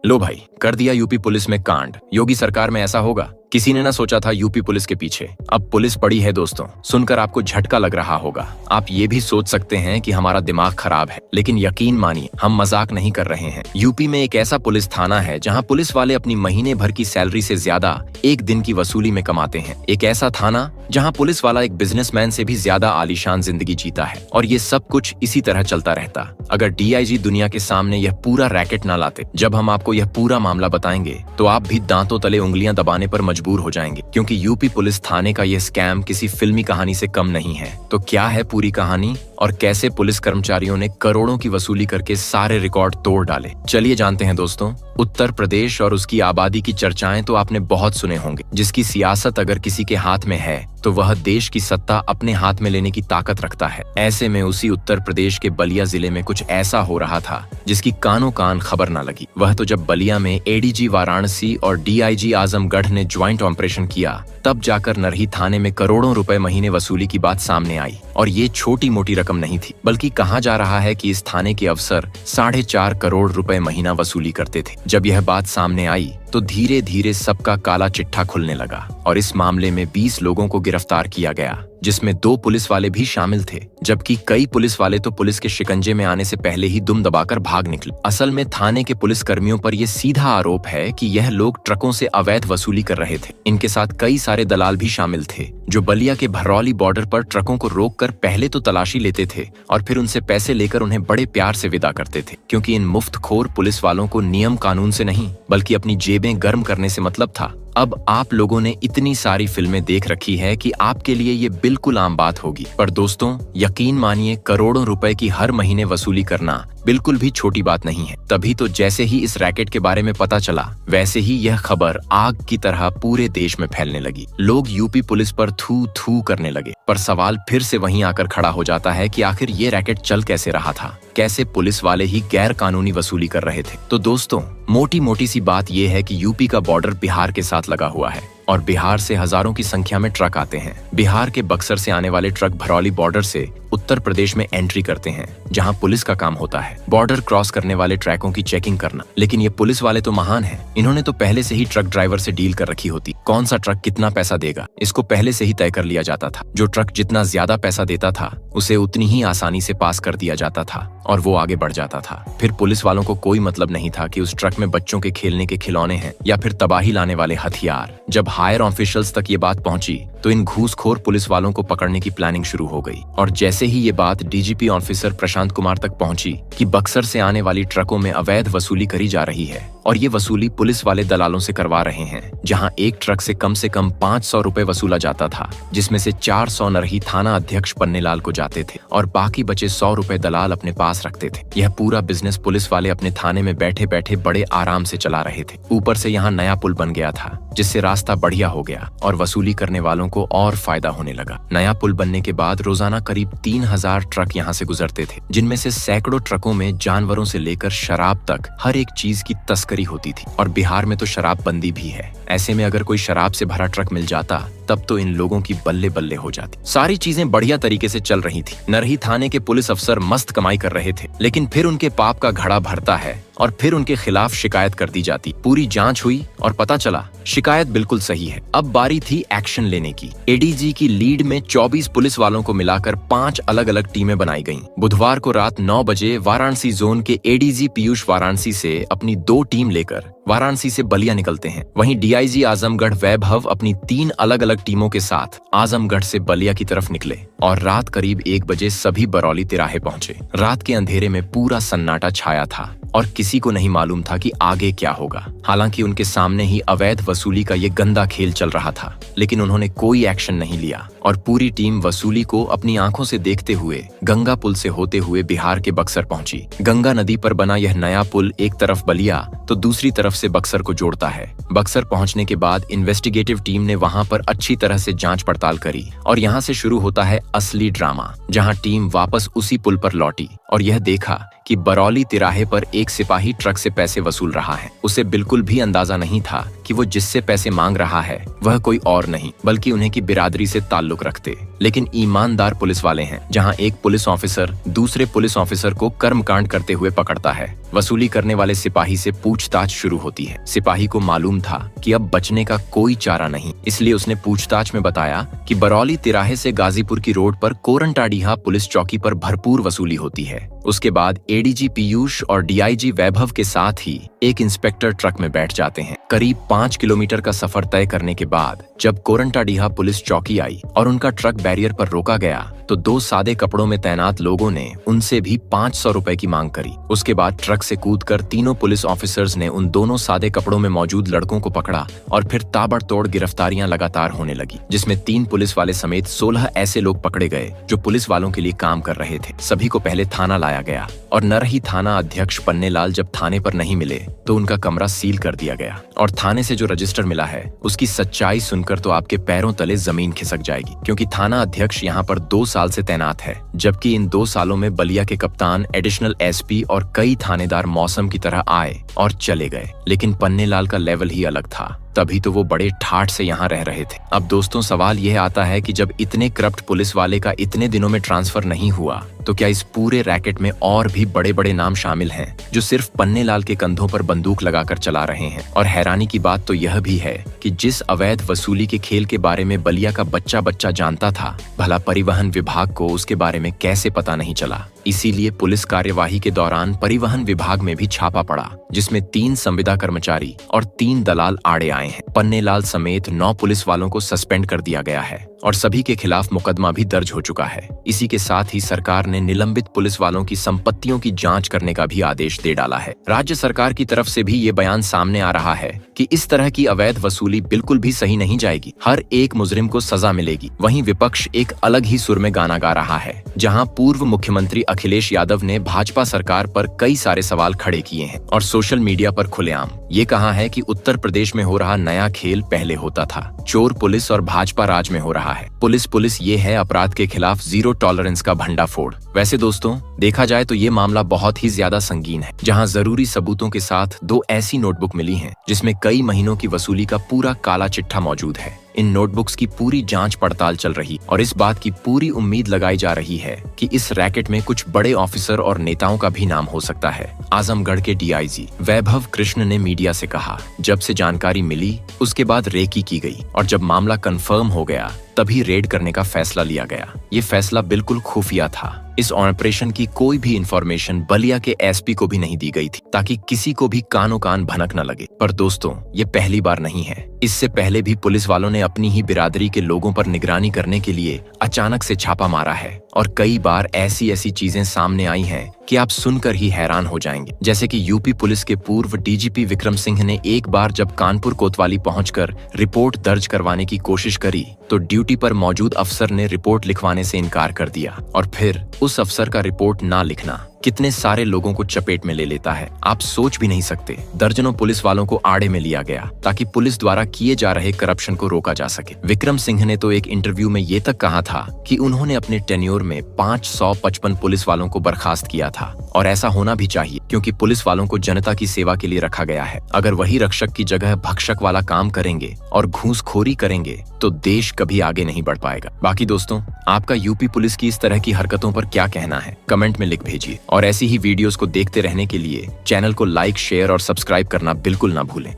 लो भाई, कर दिया यूपी पुलिस में कांड। योगी सरकार में ऐसा होगा किसी ने ना सोचा था। यूपी पुलिस के पीछे अब पुलिस पड़ी है। दोस्तों, सुनकर आपको झटका लग रहा होगा। आप ये भी सोच सकते हैं कि हमारा दिमाग खराब है, लेकिन यकीन मानिए हम मजाक नहीं कर रहे हैं। यूपी में एक ऐसा पुलिस थाना है जहां पुलिस वाले अपनी महीने भर की सैलरी से ज्यादा एक दिन की वसूली में कमाते हैं। एक ऐसा थाना जहां पुलिस वाला एक बिजनेसमैन से भी ज्यादा आलीशान जिंदगी जीता है। और ये सब कुछ इसी तरह चलता रहता अगर डीआईजी दुनिया के सामने यह पूरा रैकेट ना लाते। जब हम आपको यह पूरा मामला बताएंगे तो आप भी दांतों तले उंगलियां दबाने पर मजबूर हो जाएंगे, क्योंकि यूपी पुलिस थाने का यह स्कैम किसी फिल्मी कहानी से कम नहीं है। तो क्या है पूरी कहानी और कैसे पुलिस कर्मचारियों ने करोड़ों की वसूली करके सारे रिकॉर्ड तोड़ डाले, चलिए जानते हैं दोस्तों। उत्तर प्रदेश और उसकी आबादी की चर्चाएं तो आपने बहुत सुने होंगे, जिसकी सियासत अगर किसी के हाथ में है तो वह देश की सत्ता अपने हाथ में लेने की ताकत रखता है। ऐसे में उसी उत्तर प्रदेश के बलिया जिले में कुछ ऐसा हो रहा था जिसकी कानों कान खबर न लगी। वह तो जब बलिया में एडीजी वाराणसी और डीआईजी आजमगढ़ ने ज्वाइंट ऑपरेशन किया, तब जाकर नरही थाने में करोड़ों रुपए महीने वसूली की बात सामने आई। और ये छोटी मोटी रकम नहीं थी, बल्कि कहा जा रहा है कि इस थाने के अफसर 4.5 करोड़ रुपए महीना वसूली करते थे। जब यह बात सामने आई तो धीरे धीरे सबका काला चिट्ठा खुलने लगा और इस मामले में 20 लोगों को गिरफ्तार किया गया, जिसमें 2 पुलिस वाले भी शामिल थे, जबकि कई पुलिस वाले तो पुलिस के शिकंजे में आने से पहले ही दुम दबाकर भाग निकले। असल में थाने के पुलिस कर्मियों पर यह सीधा आरोप है कि यह लोग ट्रकों से अवैध वसूली कर रहे थे। इनके साथ कई सारे दलाल भी शामिल थे, जो बलिया के भरौली बॉर्डर पर ट्रकों को रोककर पहले तो तलाशी लेते थे और फिर उनसे पैसे लेकर उन्हें बड़े प्यार से विदा करते थे, क्योंकि इन मुफ्तखोर पुलिस वालों को नियम कानून से नहीं बल्कि अपनी जेबें गर्म करने से मतलब था। अब आप लोगों ने इतनी सारी फिल्में देख रखी है कि आपके लिए ये बिल्कुल आम बात होगी, पर दोस्तों यकीन मानिए करोड़ों रुपए की हर महीने वसूली करना बिल्कुल भी छोटी बात नहीं है। तभी तो जैसे ही इस रैकेट के बारे में पता चला, वैसे ही यह खबर आग की तरह पूरे देश में फैलने लगी। लोग यूपी पुलिस पर थू थू करने लगे, पर सवाल फिर से वहीं आकर खड़ा हो जाता है कि आखिर ये रैकेट चल कैसे रहा था, कैसे पुलिस वाले ही गैर कानूनी वसूली कर रहे थे। तो दोस्तों मोटी मोटी सी बात यह है कि यूपी का बॉर्डर बिहार के साथ लगा हुआ है और बिहार से हजारों की संख्या में ट्रक आते हैं। बिहार के बक्सर से आने वाले ट्रक भरौली बॉर्डर से उत्तर प्रदेश में एंट्री करते हैं, जहां पुलिस का काम होता है बॉर्डर क्रॉस करने वाले ट्रकों की चेकिंग करना। लेकिन ये पुलिस वाले तो महान हैं, इन्होंने तो पहले से ही ट्रक ड्राइवर से डील कर रखी होती। कौन सा ट्रक कितना पैसा देगा इसको पहले से ही तय कर लिया जाता था। जो ट्रक जितना ज्यादा पैसा देता था उसे उतनी ही आसानी से पास कर दिया जाता था और वो आगे बढ़ जाता था। फिर पुलिस वालों को कोई मतलब नहीं था कि उस ट्रक में बच्चों के खेलने के खिलौने हैं या फिर तबाही लाने वाले हथियार। जब हायर ऑफिशियल्स तक ये बात पहुंची तो इन घूसखोर पुलिस वालों को पकड़ने की प्लानिंग शुरू हो गई। और जैसे ही ये बात डीजीपी ऑफिसर प्रशांत कुमार तक पहुंची कि बक्सर से आने वाली ट्रकों में अवैध वसूली करी जा रही है और ये वसूली पुलिस वाले दलालों से करवा रहे हैं, जहां एक ट्रक से कम 500 रुपए वसूला जाता था, जिसमें से 400 नरही थाना अध्यक्ष पन्नेलाल को जाते थे और बाकी बचे 100 रुपए दलाल अपने पास रखते थे। यह पूरा बिजनेस पुलिस वाले अपने थाने में बैठे बैठे बड़े आराम से चला रहे थे। ऊपर से यहाँ नया पुल बन गया था, जिससे रास्ता बढ़िया हो गया और वसूली करने वालों को और फायदा होने लगा। नया पुल बनने के बाद रोजाना करीब 3000 ट्रक यहाँ से गुजरते थे, जिनमें से सैकड़ों ट्रकों में जानवरों से लेकर शराब तक हर एक चीज की तस्करी होती थी। और बिहार में तो शराब बंदी भी है। ऐसे में अगर कोई शराब से भरा ट्रक मिल जाता तब तो इन लोगों की बल्ले बल्ले हो जाती। सारी चीजें बढ़िया तरीके से चल रही थी। नरही थाने के पुलिस अफसर मस्त कमाई कर रहे थे, लेकिन फिर उनके पाप का घड़ा भरता है और फिर उनके खिलाफ शिकायत कर दी जाती। पूरी जांच हुई और पता चला शिकायत बिल्कुल सही है। अब बारी थी एक्शन लेने की। एडीजी की लीड में 24 पुलिस वालों को मिलाकर 5 अलग अलग टीमें बनाई गईं। बुधवार को रात 9 बजे वाराणसी जोन के एडीजी पीयूष वाराणसी से अपनी 2 टीम लेकर वाराणसी से बलिया निकलते हैं। वहीं डीआईजी आजमगढ़ वैभव अपनी 3 अलग अलग टीमों के साथ आजमगढ़ से बलिया की तरफ निकले और रात करीब 1 बजे सभी बरौली तिराहे पहुंचे। रात के अंधेरे में पूरा सन्नाटा छाया था और किसी को नहीं मालूम था कि आगे क्या होगा। हालांकि उनके सामने ही अवैध वसूली का ये गंदा खेल चल रहा था, लेकिन उन्होंने कोई एक्शन नहीं लिया और पूरी टीम वसूली को अपनी आंखों से देखते हुए गंगा पुल से होते हुए बिहार के बक्सर पहुंची। गंगा नदी पर बना यह नया पुल एक तरफ बलिया तो दूसरी तरफ से बक्सर को जोड़ता है। बक्सर पहुंचने के बाद इन्वेस्टिगेटिव टीम ने वहां पर अच्छी तरह से जांच पड़ताल करी और यहां से शुरू होता है असली ड्रामा, जहां टीम वापस उसी पुल पर लौटी और यह देखा कि बरौली तिराहे पर एक सिपाही ट्रक से पैसे वसूल रहा है। उसे बिल्कुल भी अंदाजा नहीं था कि वो जिससे पैसे मांग रहा है वह कोई और नहीं बल्कि उन्हें की बिरादरी से ताल्लुक रखते लेकिन ईमानदार पुलिस वाले हैं, जहां एक पुलिस ऑफिसर दूसरे पुलिस ऑफिसर को कर्मकांड करते हुए पकड़ता है। वसूली करने वाले सिपाही से पूछताछ शुरू होती है। सिपाही को मालूम था कि अब बचने का कोई चारा नहीं, इसलिए उसने पूछताछ में बताया कि बरौली तिराहे से गाजीपुर की रोड पर कोरंटाडीहा पुलिस चौकी पर भरपूर वसूली होती है। उसके बाद एडीजी पीयूष और डीआईजी वैभव के साथ ही एक इंस्पेक्टर ट्रक में बैठ जाते हैं। करीब 5 किलोमीटर का सफर तय करने के बाद जब कोरंटाडीहा पुलिस चौकी आई और उनका ट्रक बैरियर पर रोका गया तो 2 सादे कपड़ों में तैनात लोगों ने उनसे भी 500 रुपए की मांग करी। उसके बाद ट्रक से कूदकर तीनों पुलिस ऑफिसर्स ने उन दोनों सादे कपड़ों में मौजूद लड़कों को पकड़ा और फिर ताबड़तोड़ गिरफ्तारियां लगातार होने लगी, जिसमें 3 पुलिस वाले समेत 16 ऐसे लोग पकड़े गए जो पुलिस वालों के लिए काम कर रहे थे। सभी को पहले थाना लाया गया और नरही थाना अध्यक्ष पन्नेलाल जब थाने पर नहीं मिले तो उनका कमरा सील कर दिया गया और थाने से जो रजिस्टर मिला है उसकी सच्चाई सुनकर तो आपके पैरों तले जमीन खिसक जाएगी, क्योंकि थाना अध्यक्ष यहाँ पर 2 साल से तैनात है, जबकि इन 2 सालों में बलिया के कप्तान, एडिशनल एसपी और कई थानेदार मौसम की तरह आए और चले गए, लेकिन पन्नेलाल का लेवल ही अलग था। तभी तो वो बड़े ठाठ से यहाँ रह रहे थे। अब दोस्तों सवाल यह आता है कि जब इतने करप्ट पुलिस वाले का इतने दिनों में ट्रांसफर नहीं हुआ तो क्या इस पूरे रैकेट में और भी बड़े बड़े नाम शामिल हैं जो सिर्फ पन्नेलाल के कंधों पर बंदूक लगाकर चला रहे हैं? और हैरानी की बात तो यह भी है कि जिस अवैध वसूली के खेल के बारे में बलिया का बच्चा बच्चा जानता था, भला परिवहन विभाग को उसके बारे में कैसे पता नहीं चला। इसीलिए पुलिस कार्यवाही के दौरान परिवहन विभाग में भी छापा पड़ा, जिसमें 3 संविदा कर्मचारी और 3 दलाल आड़े आए हैं। पन्नेलाल समेत 9 पुलिस वालों को सस्पेंड कर दिया गया है और सभी के खिलाफ मुकदमा भी दर्ज हो चुका है। इसी के साथ ही सरकार ने निलंबित पुलिस वालों की संपत्तियों की जांच करने का भी आदेश दे डाला है। राज्य सरकार की तरफ से भी ये बयान सामने आ रहा है कि इस तरह की अवैध वसूली बिल्कुल भी सही नहीं जाएगी, हर एक मुजरिम को सजा मिलेगी। वहीं विपक्ष एक अलग ही सुर में गाना गा रहा है, जहां पूर्व मुख्यमंत्री अखिलेश यादव ने भाजपा सरकार पर कई सारे सवाल खड़े किए हैं और सोशल मीडिया पर खुलेआम ये कहा है कि उत्तर प्रदेश में हो रहा नया खेल पहले होता था, चोर पुलिस और भाजपा राज में हो रहा है। पुलिस ये है अपराध के खिलाफ 0 टॉलरेंस का भंडाफोड़। वैसे दोस्तों देखा जाए तो ये मामला बहुत ही ज्यादा संगीन है, जहां जरूरी सबूतों के साथ 2 ऐसी नोटबुक मिली हैं जिसमें कई महीनों की वसूली का पूरा काला चिट्ठा मौजूद है। इन नोटबुक्स की पूरी जांच पड़ताल चल रही और इस बात की पूरी उम्मीद लगाई जा रही है कि इस रैकेट में कुछ बड़े ऑफिसर और नेताओं का भी नाम हो सकता है। आजमगढ़ के डीआईजी वैभव कृष्ण ने मीडिया से कहा, जब से जानकारी मिली उसके बाद रेकी की गई और जब मामला कंफर्म हो गया तभी रेड करने का फैसला लिया गया। ये फैसला बिल्कुल खुफिया था। इस ऑपरेशन की कोई भी इंफॉर्मेशन बलिया के एसपी को भी नहीं दी गई थी ताकि किसी को भी कानो कान भनक न लगे। पर दोस्तों ये पहली बार नहीं है, इससे पहले भी पुलिस वालों ने अपनी ही बिरादरी के लोगों पर निगरानी करने के लिए अचानक से छापा मारा है और कई बार ऐसी चीजें सामने आई हैं कि आप सुनकर ही हैरान हो जाएंगे। जैसे कि यूपी पुलिस के पूर्व डीजीपी विक्रम सिंह ने एक बार जब कानपुर कोतवाली पहुंचकर रिपोर्ट दर्ज करवाने की कोशिश करी तो ड्यूटी पर मौजूद अफसर ने रिपोर्ट लिखवाने से इनकार कर दिया और फिर उस अफसर का रिपोर्ट ना लिखना कितने सारे लोगों को चपेट में ले लेता है, आप सोच भी नहीं सकते। दर्जनों पुलिस वालों को आड़े में लिया गया ताकि पुलिस द्वारा किए जा रहे करप्शन को रोका जा सके। विक्रम सिंह ने तो एक इंटरव्यू में ये तक कहा था कि उन्होंने अपने टेन्योर में 555 पुलिस वालों को बर्खास्त किया था और ऐसा होना भी चाहिए, क्योंकि पुलिस वालों को जनता की सेवा के लिए रखा गया है। अगर वही रक्षक की जगह भक्षक वाला काम करेंगे और घूसखोरी करेंगे तो देश कभी आगे नहीं बढ़ पाएगा। बाकी दोस्तों आपका यूपी पुलिस की इस तरह की हरकतों पर क्या कहना है, कमेंट में लिख भेजिए और ऐसी ही वीडियोस को देखते रहने के लिए चैनल को लाइक, शेयर और सब्सक्राइब करना बिल्कुल ना भूलें।